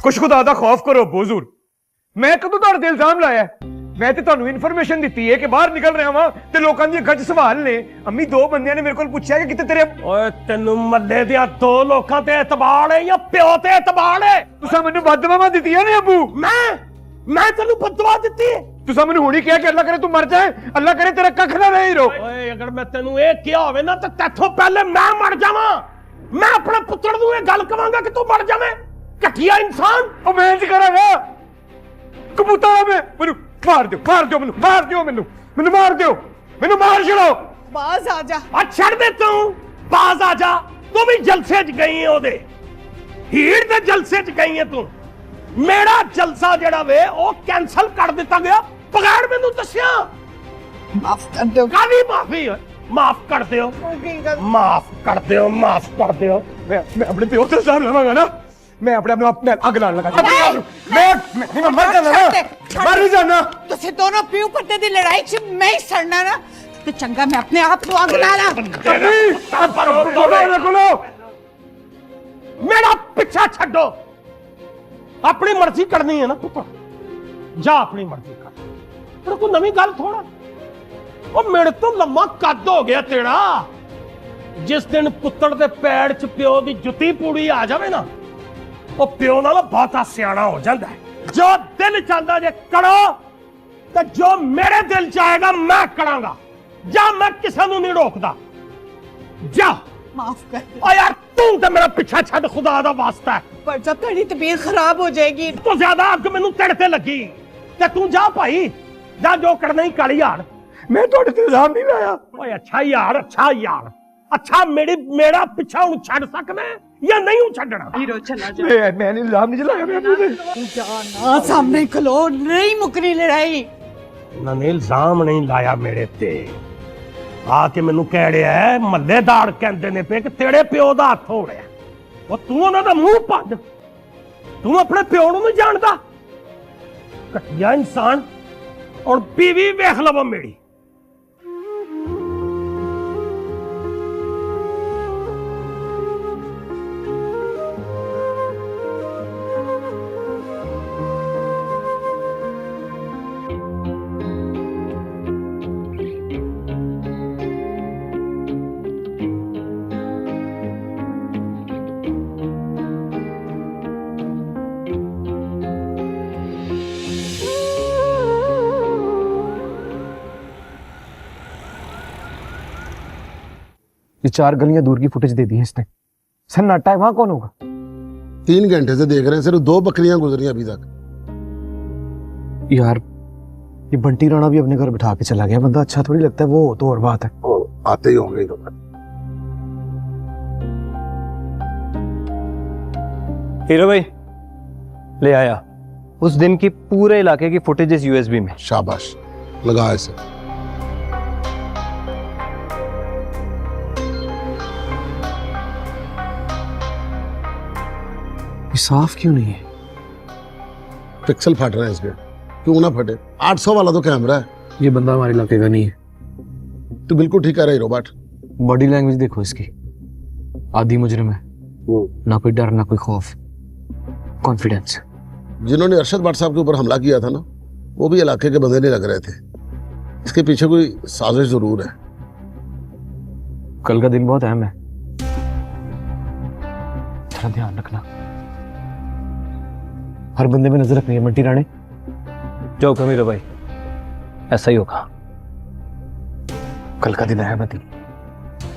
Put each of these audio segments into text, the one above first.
कुछ खुदा दा खौफ करो हुजूर। मैं कदों तुहाडे ते इल्जाम लाया? मैं ते तुहानू इन्फॉर्मेशन दी है कि बाहर निकल रहा वां ते लोकां दी अखां च सवाल ने। अम्मी दो बंदियां ने मेरे कोल पूछया कि किते तेरे ओए तेनू मल्ले दियां दो लोकां ते एतबार है या प्यो ते एतबार है? तुसां मैनू बददुआवां दित्तियां ने अबू। मैं तेनू बददुआ दित्ती है? तुसां मैनू हुणी कहा कि अल्लाह करे तू मर जाए, अल्लाह करे तेरा कख ना रहे हीरो। ओए अगर मैं तेनू ये किया होवे ना ते तैथों पहले मैं मर जावां। मैं अपने पुत्तर नू ये गल कवांगा कि तू मर जावे। घटिया इंसान। ओ मैं इंज करांगा कबूतर मैं मैनू मार दो मैनू मार दो मैनू मार दो मैनू मार छड़ो। बाज आ जा। आ छड़ दे तू बाज आ जा। तू भी जलसे च गई है ओदे हीड़ दे जलसे च गई है तू। मेरा जलसा जेड़ा वे ओ कैंसल कर दिता गया बगैर मैनू दस्सिया। माफ कर दो। कादी माफी है? माफ कर दियो माफ कर दियो माफ कर दियो। मैं अपने प्यो से इल्जाम लवांगा ना, मैं अपने अग लाने लगा। मैं मर जाना ना, मर नहीं जाना। तुसी दोनों प्यू पत्ते दी लड़ाई च मैं ही सड़ना ना ते चंगा मैं अपने आप को अग ला ला। मेरा पीछा छड्डो। अपनी मर्जी करनी है ना पुत्र, जा अपनी मर्जी कर। तेरे को नवी गल थोड़ा और मेरे तो लम्मा कद हो गया तेरा। जिस दिन पुत्र दे पैर च प्यो दी जुत्ती पूड़ी आ जावे ना, वो प्यो नाल बहुता सियाना हो जाता है। जो दिल चाहता जे करो तो जो मेरे दिल च आएगा मैं करांगा। जा मैं किसी नूं नहीं रोकदा। जा माफ कर दो। ओ यार तू तो मेरा पीछा छड़ खुदा दा वास्ता है। पर जब तेरी तबीयत खराब हो जाएगी तो ज्यादा अग मैनू तेरे ते लगी ते तू जा भाई, जा जो करना ही कर यार। मैं तुहाडे ते इल्जाम नहीं लाया। ओए अच्छा यार अच्छा मेरा पीछा हूं छड़ सकना है या नहीं हूं छड़ना? हीरो चला जा। मैंने इल्जाम नहीं लाया। मैं अपने जाना सामने खलो, नहीं मुकरी लड़ाई। उन्होंने इल्जाम नहीं लाया मेरे ते। आके मैनू कह रहा है मल्लेदार कहते ने पे कि तेरे प्यो दा हथ हो रहा। वो तू उन्हां दा मुंह भंड, तू अपने प्यो नूं नहीं जानदा। घटिया इंसान। और बीवी वेख लवो मेरी। ये 4 गलियां दूर की फुटेज दे दी है इसने। सन्नाटा है, वहां कौन होगा? 3 घंटे से देख रहे हैं, सिर्फ 2 बकरियां गुजरी अभी तक। यार ये बंटी राणा भी अपने घर बिठा के चला गया। बंदा अच्छा थोड़ी लगता है वो, तो और बात है। आते ही होंगे तो। हीरो भाई ले आया उस दिन की पूरे इलाके की फुटेजेस यूएसबी में। शाबाश, लगा ऐसे। साफ क्यों नहीं है? पिक्सल फट रहा है इसके। क्यों ना फटे? 800 वाला तो कैमरा है। ये बंदा हमारे इलाके का नहीं है। तू बिल्कुल ठीक कह रहा है रोबोट। बॉडी लैंग्वेज देखो इसकी, आधी मुजरिम है। ना कोई डर ना कोई खौफ, कॉन्फिडेंस। जिन्होंने अरशद भट्ट साहब के ऊपर हमला किया था ना, वो भी इलाके के बंदे नहीं लग रहे थे। इसके पीछे कोई साजिश जरूर है। कल का दिन बहुत अहम है, थोड़ा ध्यान रखना। हर बंदे में नजर रखनी है बंटी राणे। जो कमीरो भाई ऐसा ही होगा। कल का दिन अहम है।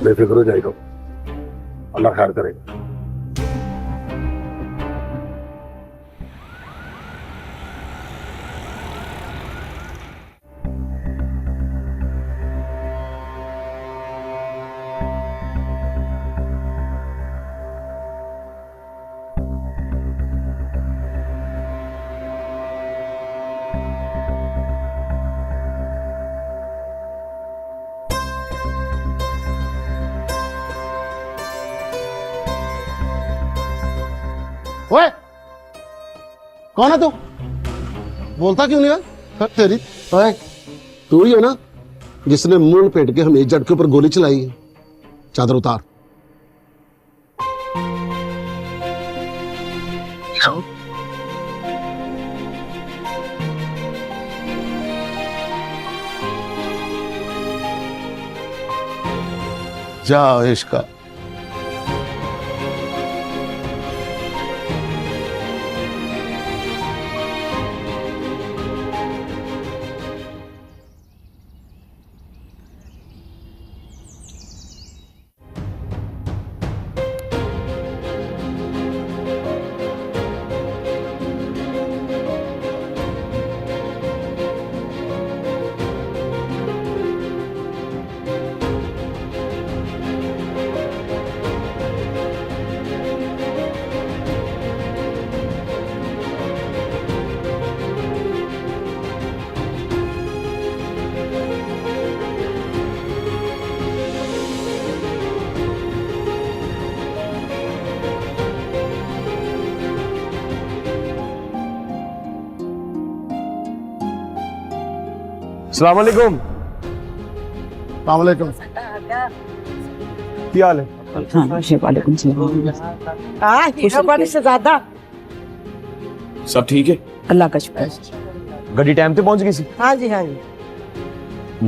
बेफिक्र हो जाएगा, अल्लाह खैर करेगा। ओए कौन है तू? बोलता क्यों नहीं है? तेरी ओए तू ही है ना जिसने मुंह लपेट के हमें जट के ऊपर गोली चलाई है? चादर उतार। जाओ इश्का। अस्सलाम वालेकुम। वालेकुम। क्या हाल है? वालेकुम सलाम। बड़े से ज्यादा सब ठीक है? अल्लाह का शुक्र। गड्डी टाइम पे पहुंच गई सी। हाँ जी हाँ जी।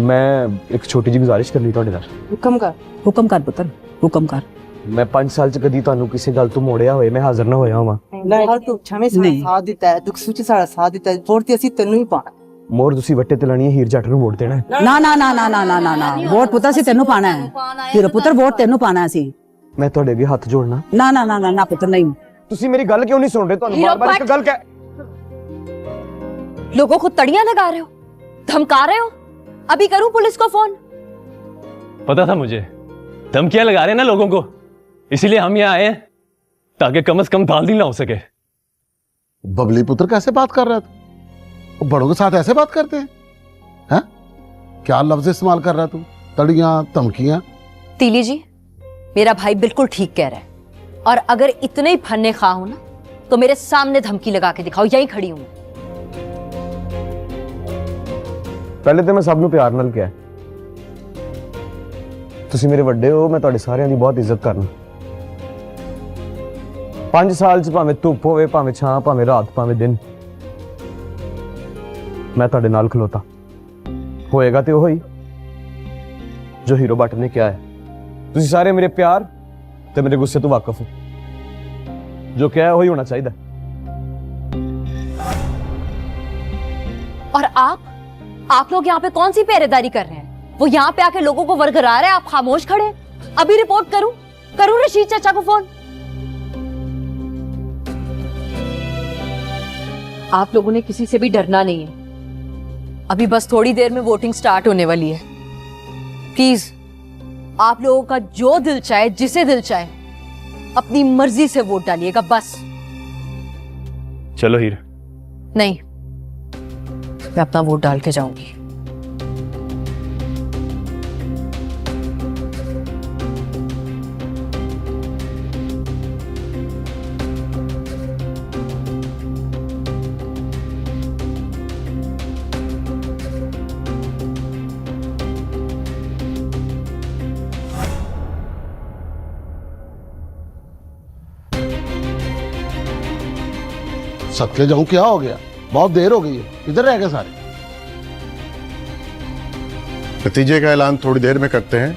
मैं एक छोटी जी गुजारिश करनी ਤੁਹਾਡੇ ਨਾਲ। हुक्म कर पुत्र हुक्म कर। मैं 5 साल ਚ ਕਦੀ ਤੁਹਾਨੂੰ ਕਿਸੇ ਗੱਲ ਤੋਂ ਮੋੜਿਆ ਹੋਏ ਮੈਂ ਹਾਜ਼ਰ ਨਾ ਹੋਇਆ ਹਾਂ। ਨਹੀਂ ਤੂੰ ਛਵੇਂ ਸਾਥ ਦਿੱਤਾ ਹੈ ਦੁੱਖ ਸੁੱਚ ਸਾਡਾ ਸਾਥ ਦਿੱਤਾ ਹੈ ਵੋਟ ਤੇ ਅਸੀਂ ਤੈਨੂੰ ਹੀ ਪਾਣਾ ਮੋਰ ਤੁਸੀਂ ਵੱਟੇ ਤੇ ਲਾਣੀ ਹੈ ਹੀਰ ਜੱਟ ਨੂੰ ਵੋਟ ਦੇਣਾ ਹੈ। ਨਾ ਨਾ ਨਾ ਨਾ ਨਾ ਨਾ ਨਾ ਨਾ ਵੋਟ ਪੁੱਤਰ ਸੀ ਤੈਨੂੰ ਪਾਣਾ ਹੈ। ਤੇਰਾ ਪੁੱਤਰ ਵੋਟ ਤੈਨੂੰ ਪਾਣਾ ਸੀ। ਮੈਂ ਤੁਹਾਡੇ ਅੱਗੇ ਹੱਥ ਜੋੜਨਾ। ਨਾ ਨਾ ਨਾ ਨਾ ਨਾ ਪੁੱਤਰ ਨਹੀਂ। ਤੁਸੀਂ ਮੇਰੀ ਗੱਲ ਕਿਉਂ ਨਹੀਂ ਸੁਣ ਰਹੇ? ਤੁਹਾਨੂੰ ਬਾਰ-ਬਾਰ ਇੱਕ ਗੱਲ ਕਹਿ। लोगों को तड़ियां लगा रहे हो, धमका रहे हो। अभी करूं पुलिस को फोन? पता था मुझे धमकियां लगा रहे हैं ना लोगों को, इसीलिए हम यहाँ आए हैं ताकि कम से कम दाल ना हो सके। बबली पुत्र कैसे बात कर रहा था? बड़ों के साथ ऐसे बात करते हैं? हैं? क्या लफ्ज इस्तेमाल कर रहा है तू? तड़ियां, धमकियां? तीली जी, मेरा भाई बिल्कुल ठीक कह रहा है, और अगर इतने ही फन्ने खा हो ना तो मेरे सामने धमकी लगा के दिखाओ, यहीं खड़ी हूं। ਪਹਿਲੇ ਤੇ ਮੈਂ ਸਭ ਨੂੰ ਪਿਆਰ ਨਾਲ ਕਿਹਾ ਤੁਸੀਂ ਮੇਰੇ ਵੱਡੇ ਹੋ, ਮੈਂ ਤੁਹਾਡੇ ਸਾਰਿਆਂ ਦੀ ਬਹੁਤ ਇੱਜ਼ਤ ਕਰਨਾ। 5 ਸਾਲ ਚ ਭਾਵੇਂ ਧੁੱਪ ਹੋਵੇ, ਭਾਵੇਂ ਛਾਂ, ਭਾਵੇਂ ਰਾਤ, ਭਾਵੇਂ ਦਿਨ, ਮੈਂ ਤੁਹਾਡੇ ਨਾਲ ਖਲੋਤਾ। ਹੋਏਗਾ ਤੇ ਉਹ ਹੀ ਜੋ ਹੀਰੋ ਭੱਟ ਨੇ ਕਿਹਾ ਹੈ। ਤੁਸੀਂ ਸਾਰੇ ਮੇਰੇ ਪਿਆਰ ਤੇ ਮੇਰੇ ਗੁੱਸੇ ਤੋਂ ਵਾਕਿਫ ਹੋ। ਜੋ ਕਿਹਾ ਉਹੀ ਹੋਣਾ ਚਾਹੀਦਾ। और आप लोग यहाँ पे कौन सी पहरेदारी कर रहे हैं? वो यहाँ पे आके लोगों को वरगरा रहे हैं, आप खामोश खड़े हैं। अभी रिपोर्ट करूं रशीद चाचा को फोन? आप लोगों ने किसी से भी डरना नहीं है। अभी बस थोड़ी देर में वोटिंग स्टार्ट होने वाली है। प्लीज आप लोगों का जो दिल चाहे, जिसे दिल चाहे, अपनी मर्जी से वोट डालिएगा बस। चलो हीर। नहीं, मैं अपना वोट डाल के जाऊंगी। सदके जाऊं, क्या हो गया? बहुत देर हो गई है, किधर रह गए सारे? नतीजे का ऐलान थोड़ी देर में करते हैं,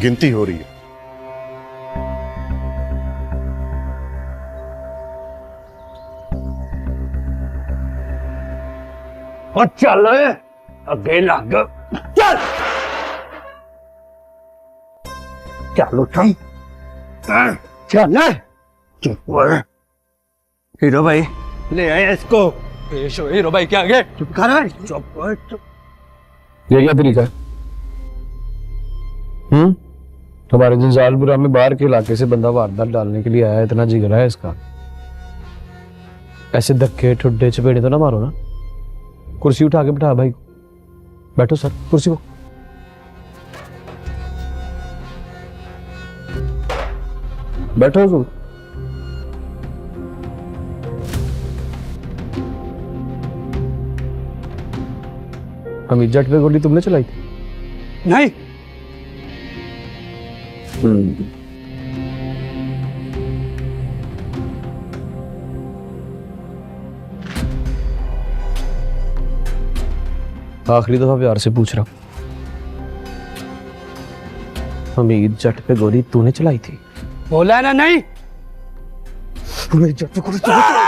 गिनती हो रही है। और चल अगे लग चल चल उठ चल चुप हीरो भाई ले आए इसको। पेश हो हीरो भाई के आगे। चुप कर चुप। ये क्या तरीका है? हमारे जंजालपुरा में बाहर के इलाके से बंदा वारदात डालने के लिए आया, इतना जिगर है इसका। ऐसे धक्के ठुड्डे चपेड़े तो ना मारो ना। कुर्सी उठा के बिठा भाई। बैठो सर कुर्सी को। बैठो तुम। हमीद जट पे गोली तुमने चलाई थी? नहीं आखिरी दफा प्यार से पूछ रहा हूं, हमीद जट पे गोली तूने चलाई थी? बोला ना नहीं। हमीद जट पे गोली तूने चलाई?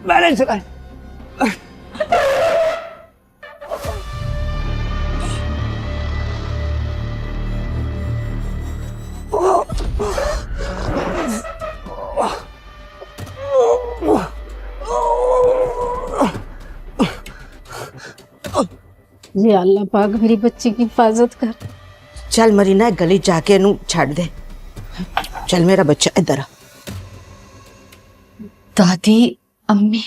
मैंने चलाई। ये अल्लाह पाक मेरी बच्ची की हिफाजत कर। चल मरीना गली जाके नू छड़ दे। चल मेरा बच्चा इधर आ। दादी, अम्मी,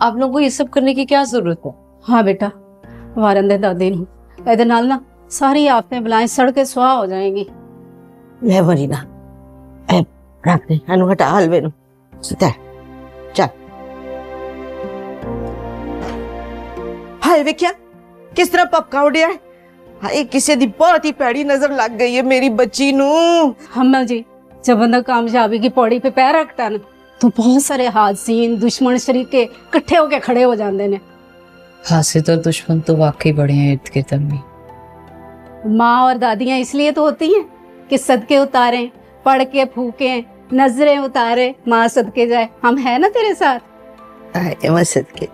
आप लोगों को ये सब करने की क्या जरूरत है? हाँ बेटा, वारन दे दादी नू। ਇਹਦੇ ਨਾਲ ना सारी आफतें बलाएं सड़ के सुहा हो जाएंगी। ले मरीना ए रख दे अनु हटा हलवे नू सीधा चल। हलवे क्या किस तरह पपका उड़िया है? हाय किसी दी बहुत ही पैड़ी नजर लग गई है मेरी बच्ची नू। हम्मा जी, जब बंदा कामयाबी की पौड़ी पे पैर रखता है ना तो बहुत सारे हादसीन दुश्मन शरीके इकट्ठे होके खड़े हो जाते हैं। हासिद और दुश्मन तो वाकई बड़े हैं इर्द गिर्द अम्मी। माँ और दादियाँ इसलिए तो होती हैं कि सदके उतारें, पढ़ के फूकें, नजरें उतारे, माँ सदके जाए। हम है ना तेरे साथ। मैं सदके।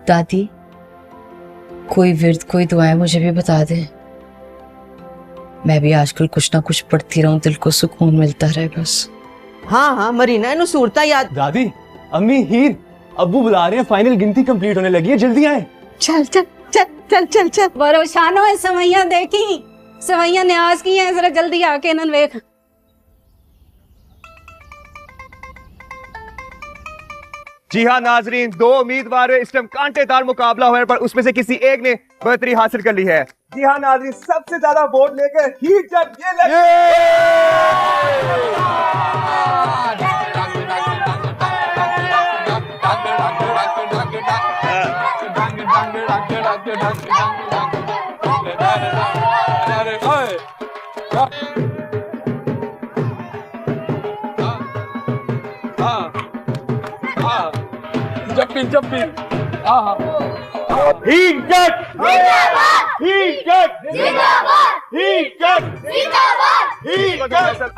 दादी, कोई विर्द कोई दुआएं मुझे भी बता दे। मैं भी आजकल कुछ ना कुछ पढ़ती रहूं, दिल को सुकून मिलता रहे बस। हाँ हाँ मरीना इन्हें सूरता याद। दादी, अम्मी, हीर, अब्बू बुला रहे हैं, फाइनल गिनती कंप्लीट होने लगी है, जल्दी आए। चल चल चल चल चल चल। परेशान हो सवैया देखी, सवैया न्याज की है, जरा जल्दी आके इन्हन वेख। जी हाँ नाजरीन, दो उम्मीदवार इस टाइम कांटेदार मुकाबला हुआ है, पर उसमें से किसी एक ने बढ़तरी हासिल कर ली है। जी हाँ नाजरीन, सबसे ज्यादा वोट लेकर हीर जट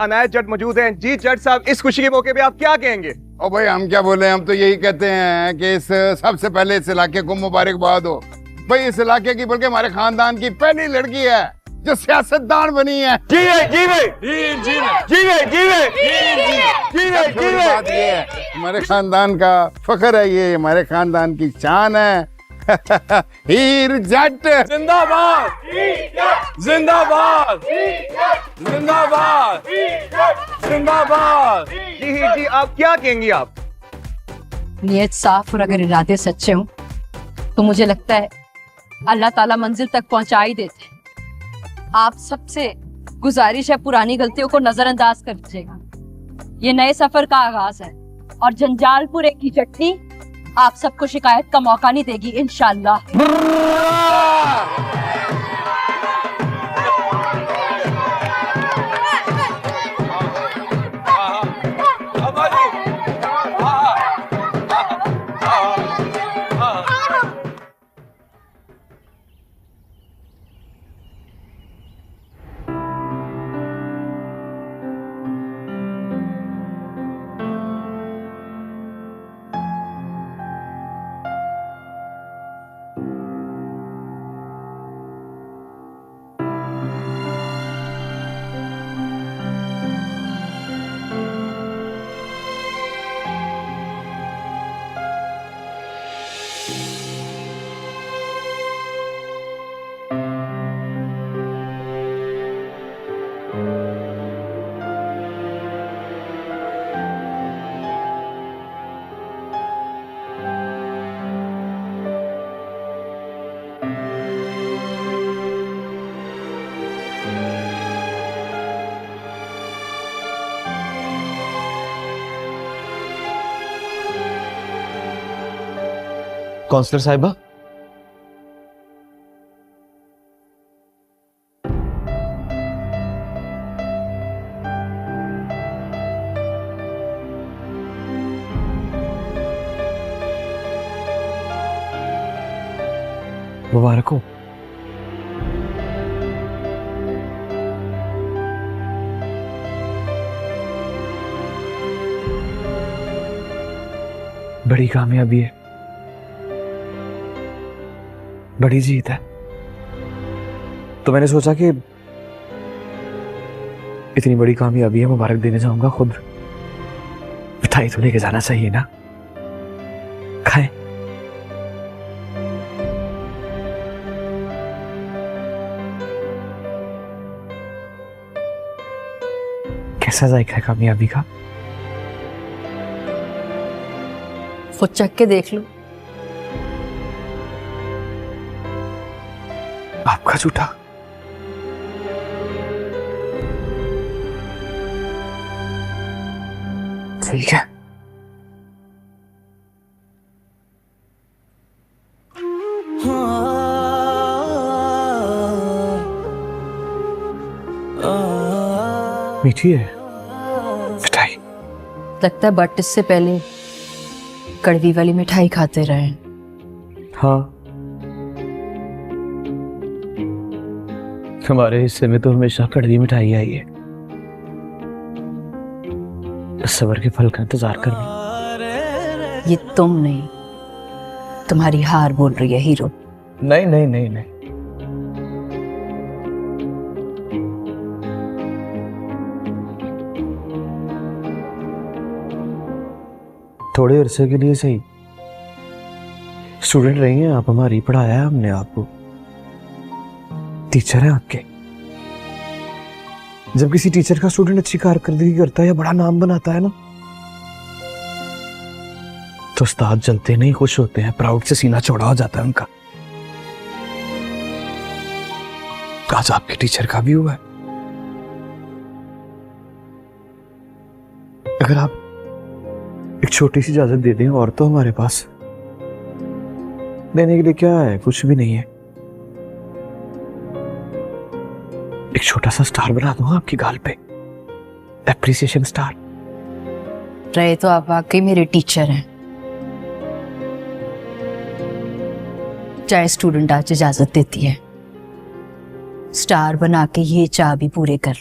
अनायत जट मौजूद हैं। जी जट साहब, इस खुशी के मौके पे आप क्या कहेंगे? और भाई हम क्या बोले, हम तो यही कहते हैं कि इस सबसे पहले इस इलाके को मुबारकबाद हो भाई। इस इलाके की बल्कि हमारे खानदान की पहली लड़की है जो सियासतदान बनी है। जी भाई, जी भाई, जी भाई, जी भाई, जी भाई, जी भाई। बात ये है, हमारे खानदान का फख्र है, ये हमारे खानदान की शान है। हीर जट जिंदाबाद, जिंदाबाद, जिंदाबाद, जिंदाबाद। जी हीर जी, आप क्या कहेंगी? आप नियत साफ और अगर इरादे सच्चे हों तो मुझे लगता है अल्लाह ताला मंजिल तक पहुंचा ही देते हैं। आप सबसे गुजारिश है पुरानी गलतियों को नजरअंदाज कर दीजिएगा। ये नए सफर का आगाज है और जंजालपुर की चटनी आप सबको शिकायत का मौका नहीं देगी इंशाअल्लाह। काउंसलर साहिबा, मुबारक हो। बड़ी कामयाबी है, बड़ी जीत है। तो मैंने सोचा कि इतनी बड़ी कामयाबी है, मुबारक देने जाऊंगा खुद। मिठाई तो लेके जाना चाहिए ना, खाएं। कैसा जायका है कामयाबी का? खुद चख के देख लो। आपका झूठा। ठीक है। मीठी है मिठाई। लगता है बट इससे पहले कड़वी वाली मिठाई खाते रहे। हाँ, हमारे हिस्से में तो हमेशा कड़वी मिठाई आई है। सबर के फल का इंतजार करना। ये तुम नहीं, तुम्हारी हार बोल रही है हीरो। नहीं नहीं नहीं नहीं, थोड़े अरसे के लिए सही स्टूडेंट रही हैं आप हमारी, पढ़ाया है हमने आपको, टीचर है आपके। जब किसी टीचर का स्टूडेंट अच्छी कारकर्दगी करता है या बड़ा नाम बनाता है ना, तो उस्ताद जलते नहीं, खुश होते हैं, प्राउड से सीना चौड़ा हो जाता है उनका। आज आपके टीचर का भी हुआ है। अगर आप एक छोटी सी इजाजत दे दें, और तो हमारे पास देने के लिए क्या है, कुछ भी नहीं है। एक छोटा सा स्टार बना दूंगा आपकी गाल पे, एप्रिसिएशन स्टार। रहे तो आप वाकई मेरे टीचर हैं। चाहे स्टूडेंट आज इजाजत देती है, स्टार बना के ये चाह भी पूरे कर।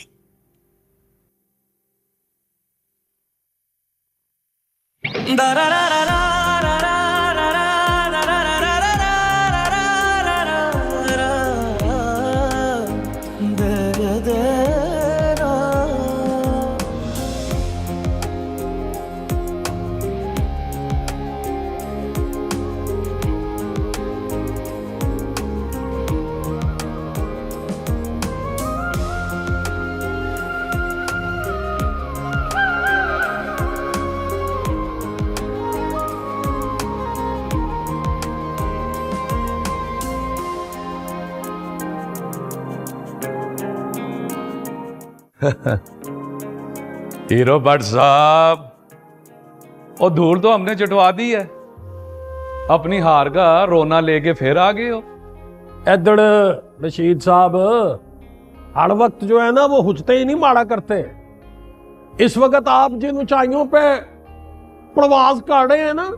हीरो भट्ट साहब, और धूल तो हमने चटवा दी है, अपनी हार का रोना लेके फिर आ गए हो। इधर रशीद साहब, हर वक्त जो है ना वो हुजते ही नहीं मारा करते। इस वक्त आप जिन ऊंचाइयों पे प्रवास कर रहे हैं ना,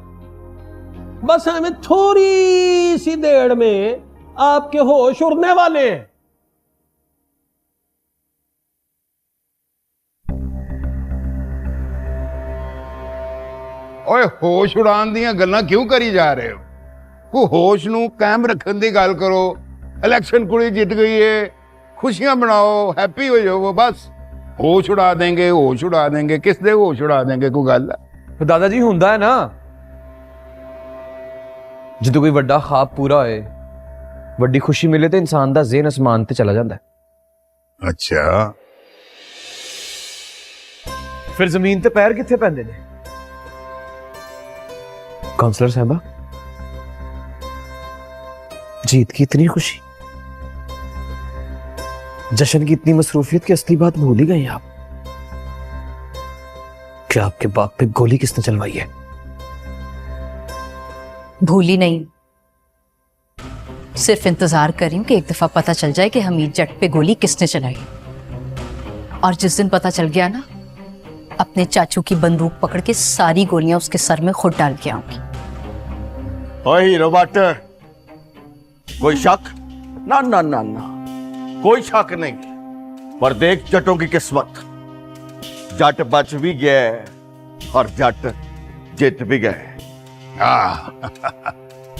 बस हमें थोड़ी सी देर में आपके होश उड़ने वाले हैं। ओए होश उड़ान दियां गल्लां क्यों करी जा रहे हो? को होश नू कायम रखन दी गल करो। इलेक्शन कुड़ी जित गई है, खुशियां मनाओ, हैप्पी हो जाओ। बस होश उड़ा देंगे, होश उड़ा देंगे, किस दे होश उड़ा देंगे? कोई गल है? दादाजी हुंदा है ना, जो कोई वड्डा ख्वाब पूरा होए, वड्डी खुशी मिले तो इंसान दा ज़हन आसमान ते चला जाता है। अच्छा, फिर जमीन ते पैर कित्थे पैंदे ने? काउंसलर साहबा, जीत की इतनी खुशी, जश्न की इतनी मसरूफियत की असली बात भूल ही गए आप। क्या आपके बाप पे गोली किसने चलवाई है? भूली नहीं, सिर्फ इंतजार कर रही हूं कि एक दफा पता चल जाए कि हमीद जट पे गोली किसने चलाई। और जिस दिन पता चल गया ना, अपने चाचू की बंदूक पकड़ के सारी गोलियां उसके सर में खुद डाल के आऊंगी। ओए हीरो भट्ट, कोई शक? ना ना ना ना, कोई शक नहीं। पर देख जटों की किस्मत, जट बच भी गए और जट जीत भी गए।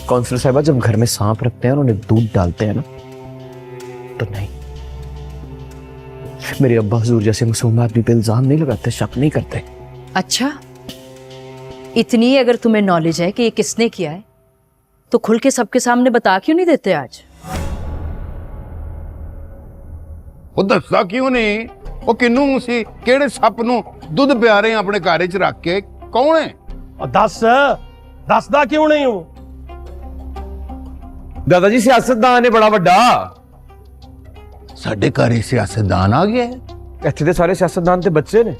काउंसलर साहिबा, जब घर में सांप रखते हैं और उन्हें दूध डालते हैं ना, तो नहीं, मेरे अब्बा हुजूर जैसे मासूम आदमी पे इल्जाम नहीं लगाते, शक नहीं करते। अच्छा, इतनी अगर तुम्हें नॉलेज है कि ये किसने किया है, तो खुल के सबके सामने बता क्यों नहीं देते आज? वो दसदा क्यों नहीं? वो किन्नू सी केड़े सप नू दुध पिया रहे हैं अपने घर च रख के? कौन है? और दसदा क्यों नहीं हूं? दादाजी, सियासतदान है बड़ा बड़ा। साडे घर सियासतदान आ गया है। ਇੱਥੇ ਦੇ ਸਾਰੇ ਸਿਆਸਤਦਾਨ ਤੇ ਬੱਚੇ ਨੇ।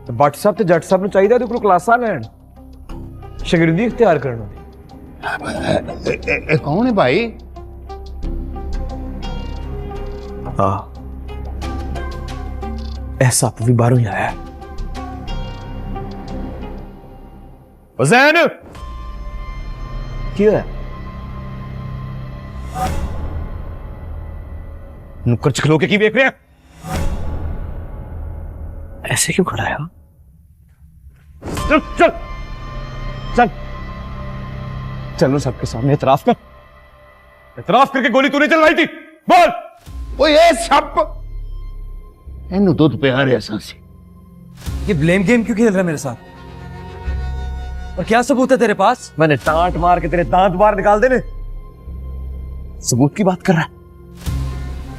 ਤੇ ਬੱਟ ਸਾਹਿਬ ਤੇ ਜੱਟ ਸਾਹਿਬ ਨੂੰ ਚਾਹੀਦਾ ਉਹਦੇ ਕੋਲ ਕਲਾਸਾਂ ਲੈਣ, ਸ਼ਾਗਿਰਦੀ ਇਖਤਿਆਰ ਕਰਨ ਦੀ। ਇਹ ਕੌਣ ਹੈ ਭਾਈ? ਹਾਂ, ਇਹ ਸੱਪ ਵੀ ਬਾਹਰੋਂ ਹੀ ਆਇਆ ਹੈ। ਹੁਸੈਨ, ਕੀ ਹੋਇਆ? नुक्कड़ च खलो के की देख रहे हैं? ऐसे क्यों खड़ा है? चल चल चल, चलो सबके सामने इतराफ कर। इतराफ करके गोली तूने चलवाई थी, बोल। ओ ये सप इन्हू दूध पिया रहा सी। ये ब्लेम गेम क्यों खेल रहा है मेरे साथ? और क्या सबूत है तेरे पास? मैंने टांट मार के तेरे दांत बाहर निकाल देने। सबूत की बात कर रहा है?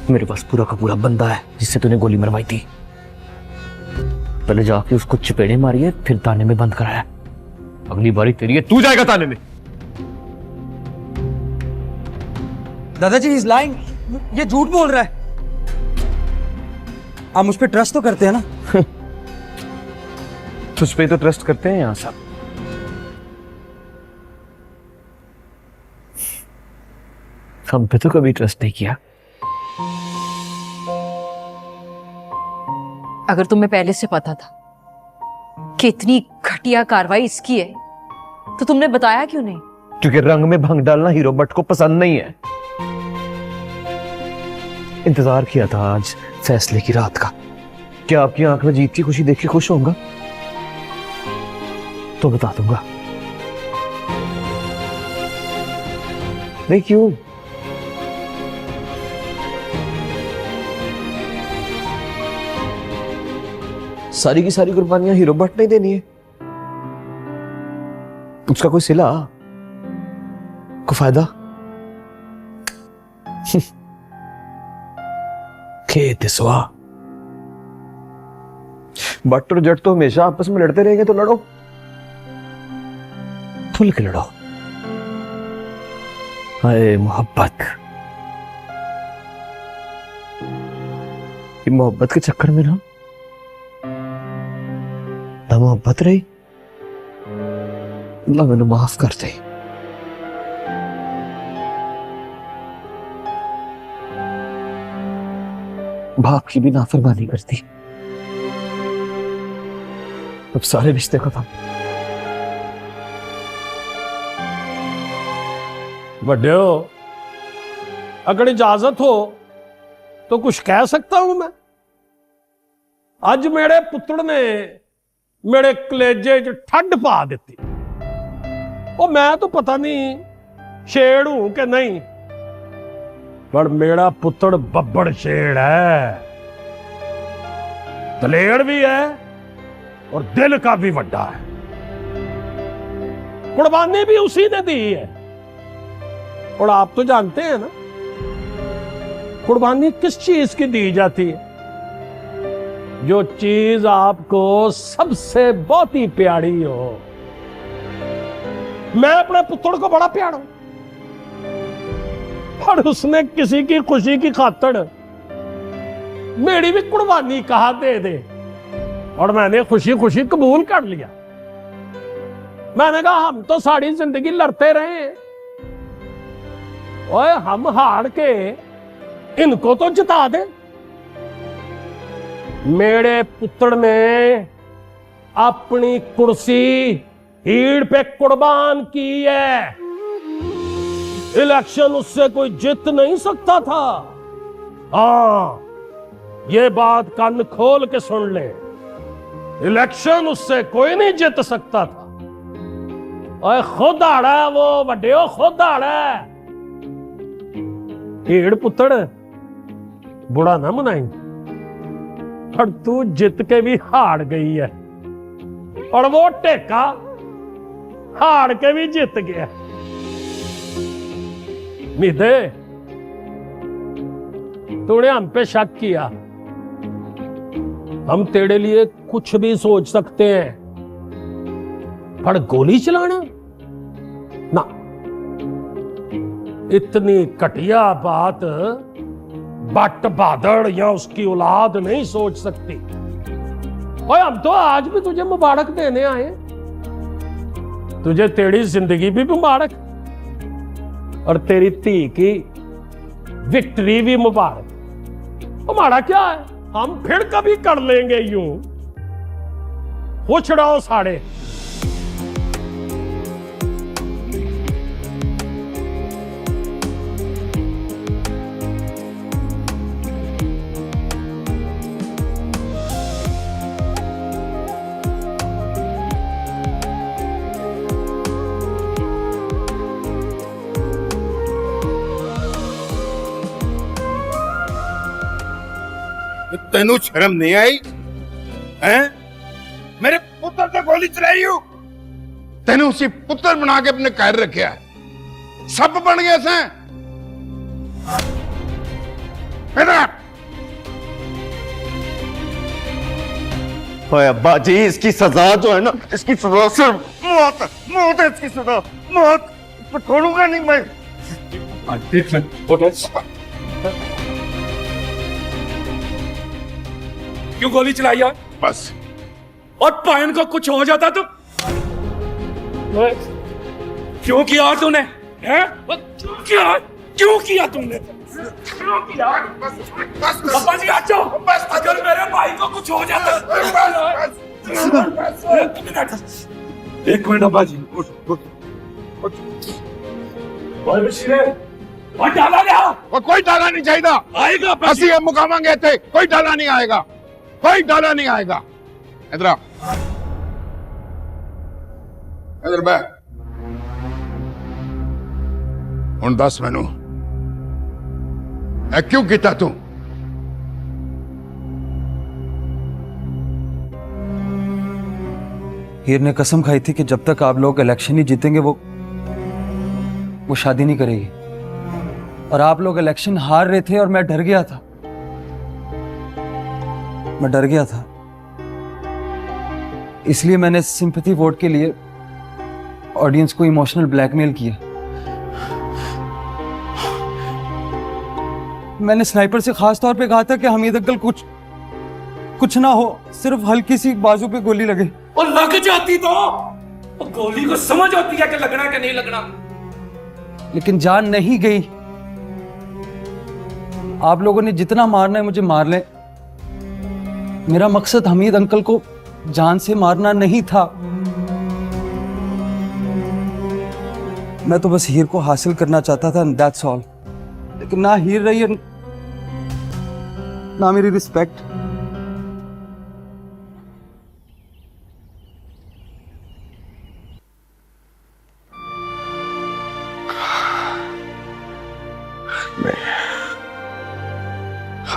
मेरे पास पूरा का पूरा बंदा है जिससे तूने गोली मरवाई थी। पहले जाके उसको चपेड़े मारिए, फिर ताने में बंद कराया। अगली बारी तेरी है, तू जाएगा ताने में। दादाजी इज लाइंग, ये झूठ बोल रहा है। आप मुझ पे ट्रस्ट तो करते हैं ना? तुझ पे तो ट्रस्ट करते हैं यहां सब। हम पे तो कभी ट्रस्ट नहीं किया। अगर तुम्हें पहले से पता था कि इतनी घटिया कार्रवाई इसकी है, तो तुमने बताया क्यों नहीं? क्योंकि रंग में भंग डालना हीरो भट्ट को पसंद नहीं है। इंतजार किया था आज फैसले की रात का। क्या आपकी आंख में जीत की खुशी देख के खुश होऊंगा? तो बता दूंगा। नहीं क्यों? सारी की सारी कुर्बानियां हीरो भट्ट नहीं देनी है। उसका कोई सिला, कोई फायदा? खेत सुहा। भट्ट और जट तो हमेशा आपस में लड़ते रहेंगे, तो लड़ो, खुल के लड़ो। हाय मोहब्बत, ये मोहब्बत के चक्कर में ना मोहब्बत रही। अल्लाह मैंने माफ कर दे। बाप की भी नाफरमानी करती, अब सारे रिश्ते खत्म। बड़े हो, अगर इजाजत हो तो कुछ कह सकता हूं मैं। आज मेरे पुत्र ने मेरे कलेजे च ठंड पा दी। और मैं तो पता नहीं शेर हूं कि नहीं, पर मेरा पुत्र बब्बड़ शेर है, दलेर भी है और दिल का भी बड़ा है। कुर्बानी भी उसी ने दी है। और आप तो जानते हैं ना, कुर्बानी किस चीज की दी जाती है? जो चीज आपको सबसे बहुत ही प्यारी हो। मैं अपने पुत्र को बड़ा प्यारा हूं, और उसने किसी की खुशी की खातिर मेरी भी कुर्बानी कहा दे दे, और मैंने खुशी खुशी कबूल कर लिया। मैंने कहा हम तो सारी जिंदगी लड़ते रहे, ओए हम हार के इनको तो जिता दे। मेरे पुत्र ने अपनी कुर्सी हीड़ पे कुर्बान की है। इलेक्शन उससे कोई जीत नहीं सकता था। हाँ, ये बात कान खोल के सुन ले, इलेक्शन उससे कोई नहीं जीत सकता था। ओए खुद आड़ा है वो बड़े हो, खुद आड़ा है। ढेड़ पुत्तड़ बुरा ना मनाई, पर तू जित के भी हार गई है और वो टेका हार के भी जीत गया। मिदे, तूने हम पे शक किया, हम तेरे लिए कुछ भी सोच सकते हैं, पर गोली चलाना ना, इतनी घटिया बात बट बहादुर या उसकी औलाद नहीं सोच सकती। और हम तो आज भी तुझे मुबारक देने आए, तुझे तेरी जिंदगी भी मुबारक और तेरी धी की विक्ट्री भी मुबारक। हमारा क्या है, हम फिर कभी कर लेंगे यूं। खुश रहो सारे। तेनू शर्म नहीं आई हैं? मेरे पुत्र पे गोली चलाई हूं, तेनू उसी पुत्र बना के अपने घर रखा है, सब बन गए से। ओए अब्बा जी, इसकी सजा जो है ना, इसकी सजा सिर्फ मौत है, मौत है इसकी सजा, मौत। इसको छोड़ूंगा नहीं मैं। क्यों गोली चलाई यार? बस। और पायन को कुछ हो जाता तो क्यों किया तूने? हैं? क्यों किया तुमने? क्यों किया? अब्बा जी आ जाओ, अगर मेरे भाई को कुछ हो जाता। एक मिनट अब्बा जी, डाला लिया। कोई डाला नहीं चाहिए आएगा, असि हम मुकावांगे थे, कोई डाला नहीं आएगा, कोई डाला नहीं आएगा। इधर आ, इधर बैठ। हुण दस मैनू ऐ क्यों किया तू? हीर ने कसम खाई थी कि जब तक आप लोग इलेक्शन नहीं जीतेंगे वो शादी नहीं करेगी, और आप लोग इलेक्शन हार रहे थे और मैं डर गया था, मैं डर गया था। इसलिए मैंने सिंपैथी वोट के लिए ऑडियंस को इमोशनल ब्लैकमेल किया। मैंने स्नाइपर से खास तौर पे कहा था कि हमीद अंकल कुछ ना हो, सिर्फ हल्की सी बाजू पे गोली लगे। और लग जाती तो गोली को समझ होती है कि लगना कि नहीं लगना, लेकिन जान नहीं गई। आप लोगों ने जितना मारना है मुझे मार ले, मेरा मकसद हमीद अंकल को जान से मारना नहीं था। मैं तो बस हीर को हासिल करना चाहता था, दैट्स ऑल। लेकिन ना हीर रही है ना मेरी रिस्पेक्ट।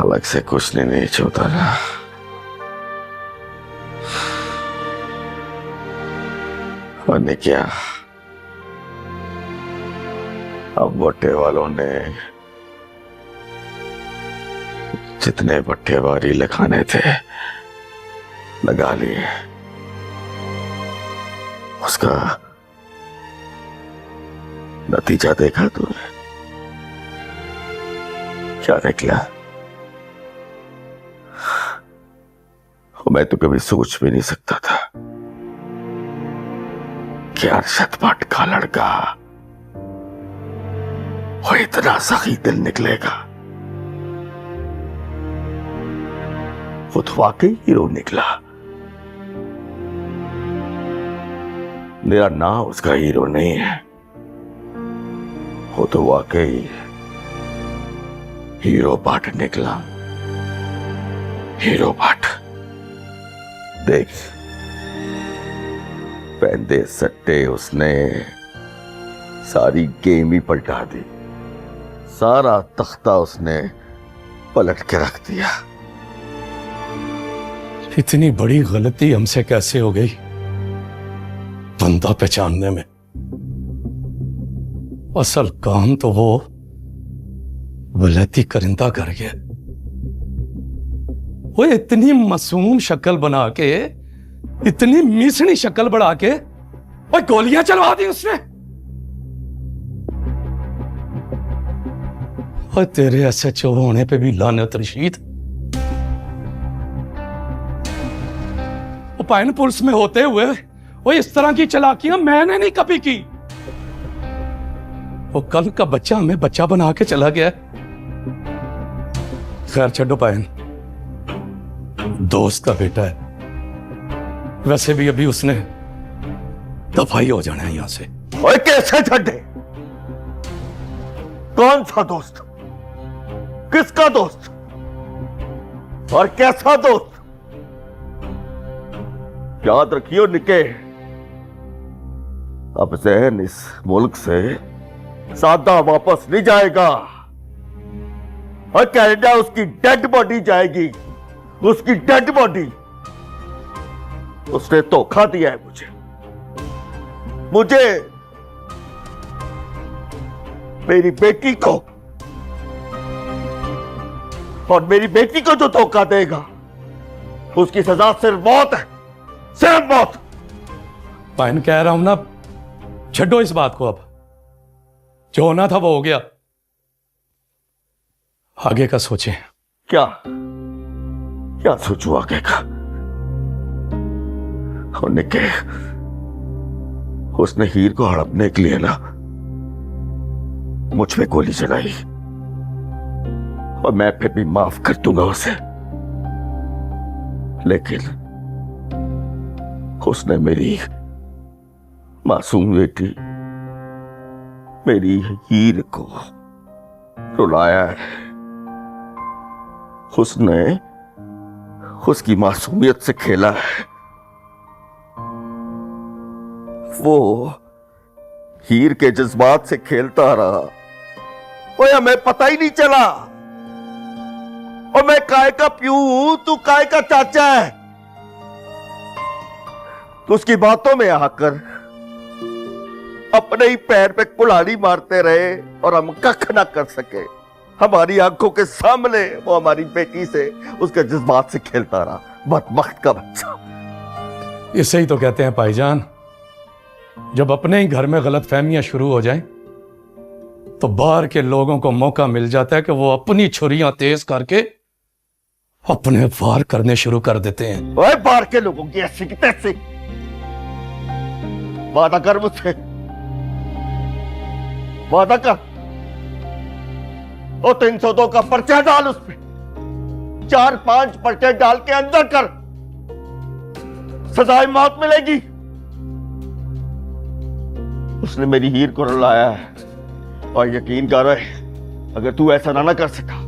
अलग से कुछ नहीं छूता ना। और क्या, अब बट्टे वालों ने जितने बट्टेबारी लगाने थे लगा लिए। उसका नतीजा देखा तूने? क्या निकला? मैं तो कभी सोच भी नहीं सकता था कि अरशद भट्ट का लड़का वो इतना सही दिल निकलेगा। वो तो वाकई हीरो निकला। मेरा नाम उसका हीरो नहीं है, वो तो वाकई हीरो भट्ट निकला। हीरो भट्ट। देख, पहनदे सट्टे उसने सारी गेम ही पलटा दी। सारा तख्ता उसने पलट के रख दिया। इतनी बड़ी गलती हमसे कैसे हो गई बंदा पहचानने में। असल काम तो वो वलैती करिंदा कर गया। वो इतनी मासूम शक्ल बना के, इतनी मिसनी शक्ल बढ़ा के और गोलियां चलवा दी उसने। और तेरे SHO होने पे भी लानत रशीद। वो पाइन पुलिस में होते हुए वो इस तरह की चालाकियां मैंने नहीं कभी की। वो कल का बच्चा हमें बच्चा बना के चला गया। खैर छोड़ो पाइन, दोस्त का बेटा है, वैसे भी अभी उसने दफाई हो जाना है यहां से। ओए कैसे छड्डे? कौन सा दोस्त? किसका दोस्त? और कैसा दोस्त? याद रखियो निके, अब जहन इस मुल्क से सादा वापस नहीं जाएगा। और कनाडा उसकी डेड बॉडी जाएगी, उसकी डेड बॉडी। उसने धोखा दिया है मुझे, मेरी बेटी को, और मेरी बेटी को जो धोखा देगा उसकी सजा सिर्फ मौत है, सिर्फ मौत। पाइन कह रहा हूं ना, छड्डो इस बात को। अब जो होना था वो हो गया, आगे का सोचें। क्या सोचूं आगे का? होने के उसने हीर को हड़पने के लिए ना मुझ पे गोली चलाई, और मैं फिर भी माफ कर दूंगा उसे। लेकिन उसने मेरी मासूम बेटी, मेरी हीर को रुलाया है। उसने उसकी मासूमियत से खेला है। वो हीर के जज्बात से खेलता रहा, और हमें पता ही नहीं चला। और मैं काय का प्यू हूं, तू काय का चाचा है। तो उसकी बातों में आकर अपने ही पैर पे कुल्हाड़ी मारते रहे और हम कख ना कर सके। हमारी आंखों के सामने वो हमारी बेटी से, उसके जज्बात से खेलता रहा, बदबख्त का बच्चा। इसे ही तो कहते हैं भाईजान, जब अपने ही घर में गलतफहमियां शुरू हो जाएं, तो बाहर के लोगों को मौका मिल जाता है कि वो अपनी छुरियां तेज करके अपने वार करने शुरू कर देते हैं। ओए बाहर के लोगों की ऐसी की तैसी वादा कर मुझसे, वादा कर। और 302 का पर्चा डाल, उस पे 4-5 पर्चे डाल के अंदर कर, सजाए मौत मिलेगी। उसने मेरी हीर को रुलाया है, और यकीन कर रहे, अगर तू ऐसा ना कर सका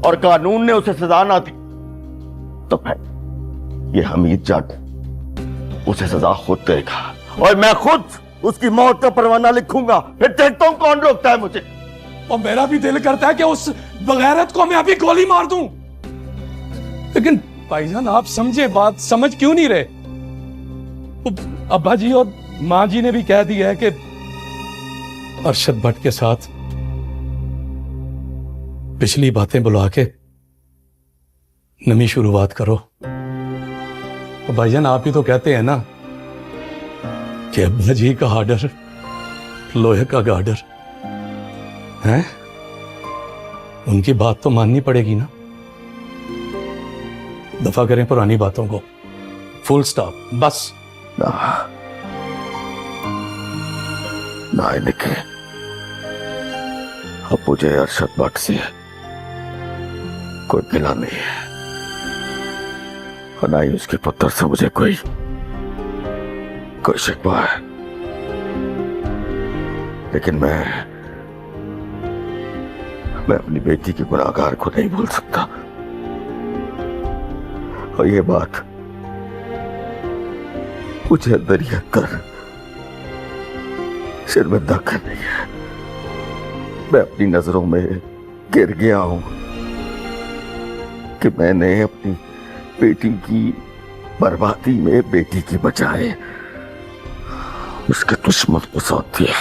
और कानून ने उसे सजा ना दी, तो फिर ये हमीद जट उसे सजा खुद देगा, और मैं खुद उसकी मौत का परवाना लिखूंगा। फिर देखता हूं कौन रोकता है मुझे। और मेरा भी दिल करता है कि उस बगैरत को मैं अभी गोली मार दूं, लेकिन भाईजान आप समझे बात, समझ क्यों नहीं रहे? अब्बा जी और मां जी ने भी कह दिया है कि अरशद भट्ट के साथ पिछली बातें बुला के नई शुरुआत करो। और भाईजान आप ही तो कहते हैं ना कि अब्बा जी का आर्डर लोहे का गार्डर है, उनकी बात तो माननी पड़ेगी ना। दफा करें पुरानी बातों को, फुल स्टॉप, बस। ना निके, अब मुझे अरशद भट्ट से कोई गिला नहीं है, और ना ही उसके पुत्र से मुझे कोई शिकवा है। लेकिन मैं अपनी बेटी के गुनाहगार को नहीं भूल सकता, और ये बात मुझे अंदर ही अंदर शर्मिंदा कर रही है। मैं अपनी नजरों में गिर गया हूं कि मैंने अपनी बेटी की बर्बादी में बेटी की बजाय उसके दुश्मन को सौंप दिया।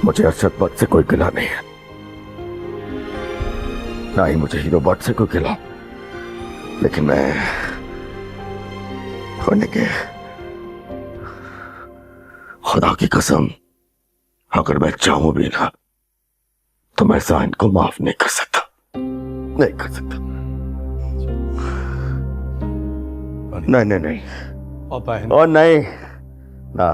मुझे अरशद बट से कोई गिला नहीं है, ना ही मुझे हीरो बट से कोई गिला, लेकिन मैं होने के खुदा की कसम अगर मैं चाहूं भी ना तो मैं साइन को माफ नहीं कर सकता, नहीं कर सकता। नहीं नहीं नहीं और नहीं ना।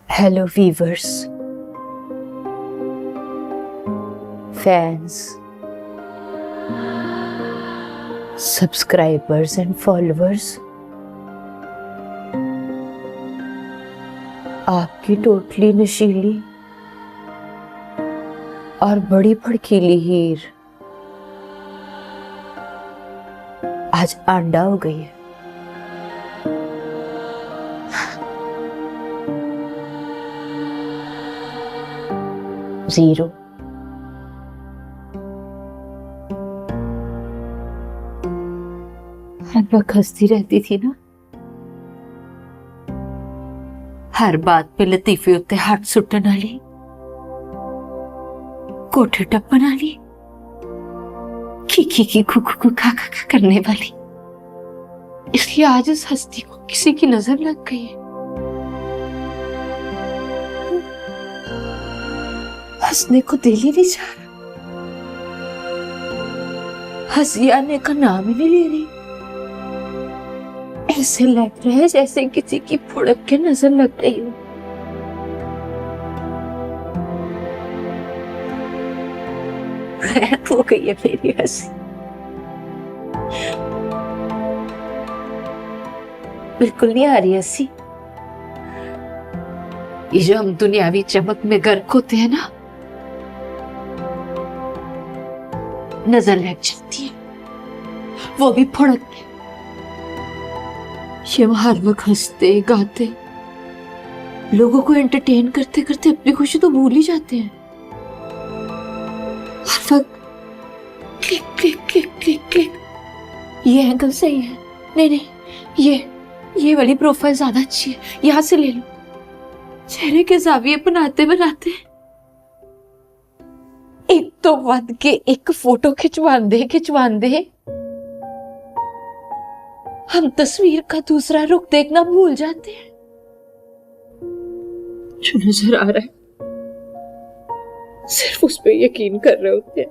Hello viewers, fans, subscribers and followers. आपकी टोटली नशीली और बड़ी भड़कीली हीर आज अंडा हो गई है। जीरो हर वक्त हंसती रहती थी ना, हर बात पे लतीफे उत्ते हाथ सुट्टन वाली, कोठे टप्पन वाली, की खू खा करने वाली। इसलिए आज इस हस्ती को किसी की नजर लग गई है। हंसने को दिल ही नहीं चाह रहा, हंसी आने का नाम ही नहीं ले रही। ऐसे लग रहा है जैसे किसी की फुड़क के नजर लग गई हो। रैत हो गई है मेरी हंसी, बिल्कुल नहीं आ रही हंसी। ये जो हम दुनियावी चमक में गर्क होते हैं ना, नजर लग जाती है, वो भी फुड़क के। ये हर वक्त हंसते गाते लोगों को एंटरटेन करते करते अपनी खुशी तो भूल ही जाते हैं। हर वक्त click click click click click, ये एंगल सही है, नहीं नहीं ये वाली प्रोफाइल ज्यादा अच्छी है, यहां से ले लो। चेहरे के जाविये बनाते बनाते एक तो वध के एक फोटो खिंचवांदे हम तस्वीर का दूसरा रुख देखना भूल जाते हैं। जो नजर आ रहा है सिर्फ उस पे यकीन कर रहे होते हैं,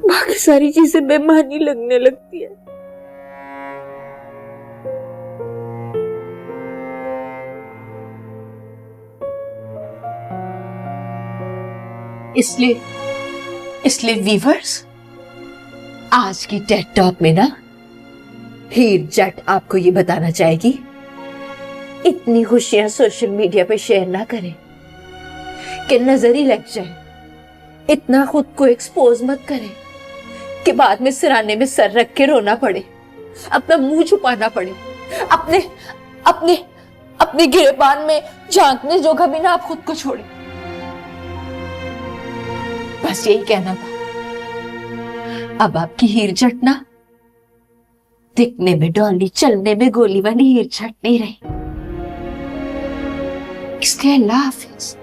बाकी सारी चीजें बेमानी लगने लगती है। इसलिए वीवर्स, आज की टेड टॉक में ना हीर जट आपको ये बताना चाहेगी, इतनी खुशियां सोशल मीडिया पे शेयर ना करें कि नजर ही लग जाए। इतना खुद को एक्सपोज मत करें कि बाद में सिराने में सर रख के रोना पड़े, अपना मुंह छुपाना पड़े, अपने अपने अपने गिरेबान में झांकने जोगा भी ना आप खुद को छोड़े। बस यही कहना था। अब आपकी हीर जट ना दिखने में डॉली, चलने में गोली वाली हीर छट नहीं रही। इसके अल्लाह हाफिज।